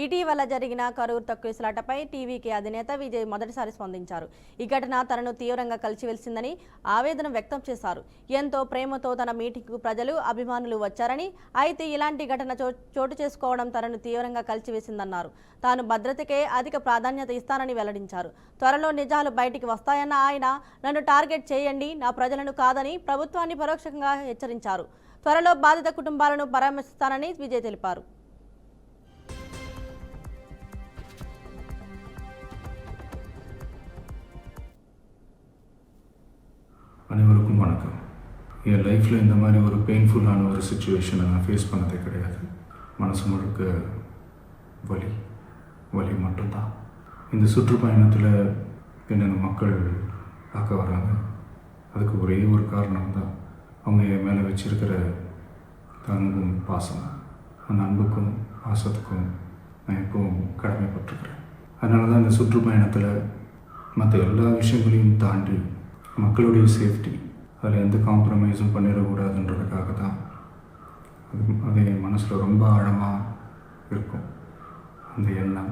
ఇటీవల జరిగిన కరూర్ తొక్కిసలాటపై టీవీకే అధినేత విజయ్ మొదటిసారి స్పందించారు. ఈ ఘటన తనను తీవ్రంగా కలిచివేసిందని ఆవేదన వ్యక్తం చేశారు. ఎంతో ప్రేమతో తన మీటింగ్కు ప్రజలు, అభిమానులు వచ్చారని, అయితే ఇలాంటి ఘటన చోటు చేసుకోవడం తనను తీవ్రంగా కలిచివేసిందన్నారు. తాను భద్రతకే అధిక ప్రాధాన్యత ఇస్తానని వెల్లడించారు. త్వరలో నిజాలు బయటికి వస్తాయన్న ఆయన, నన్ను టార్గెట్ చేయండి, నా ప్రజలను కాదని ప్రభుత్వాన్ని పరోక్షంగా హెచ్చరించారు. త్వరలో బాధిత కుటుంబాలను పరామర్శిస్తానని విజయ్ తెలిపారు. அனைவருக்கும் வணக்கம். என் லைஃப்பில் இந்த மாதிரி ஒரு பெயின்ஃபுல்லான ஒரு சுச்சுவேஷனை நான் ஃபேஸ் பண்ணதே கிடையாது. மனசு முழுக்க வலி மட்டும்தான். இந்த சுற்றுப்பயணத்தில் என்னென்ன மக்கள் பார்க்க வராங்க, அதுக்கு ஒரே ஒரு காரணம் தான், அவங்க என் மேலே வச்சிருக்கிற அன்பும் பாசம். அந்த அன்புக்கும் பாசத்துக்கும் நான் எப்பவும் கடமைப்பட்டிருக்கிறேன். அதனால தான் இந்த சுற்றுப்பயணத்தில் மற்ற எல்லா விஷயங்களையும் தாண்டி மக்களுடைய சேஃப்டி, அதில் எந்த காம்ப்ரமைஸும் பண்ணிடக்கூடாதுன்றதுக்காக தான் அது என் மனசில் ரொம்ப ஆழமாக இருக்கும் அந்த எண்ணம்.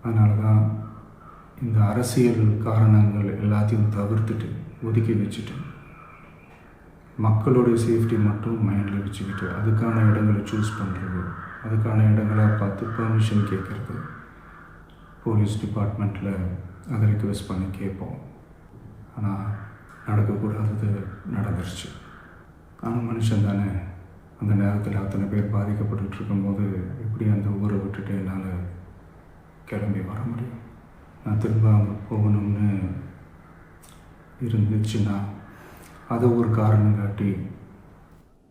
அதனால தான் இந்த அரசியல் காரணங்கள் எல்லாத்தையும் தவிர்த்துட்டு ஒதுக்கி வச்சுட்டு மக்களுடைய சேஃப்டி மட்டும் மைண்டில் வச்சுக்கிட்டு அதுக்கான இடங்களை சூஸ் பண்ணுறது, அதுக்கான இடங்களை பார்த்து பெர்மிஷன் கேட்குறது, போலீஸ் டிபார்ட்மெண்ட்டில் அதை ரிக்வெஸ்ட் பண்ணி கேட்போம். ஆனால் நடக்கக்கூடாதது நடந்துருச்சு. ஆனால் மனுஷன் தானே, அந்த நேரத்தில் அத்தனை பேர் பாதிக்கப்பட்டு இருக்கும்போது எப்படி அந்த ஊரை விட்டுட்டு என்னால் கிளம்பி வர முடியும்? நான் திரும்ப அங்கே போகணும்னு இருந்துச்சுன்னா அதை ஒரு காரணம் காட்டி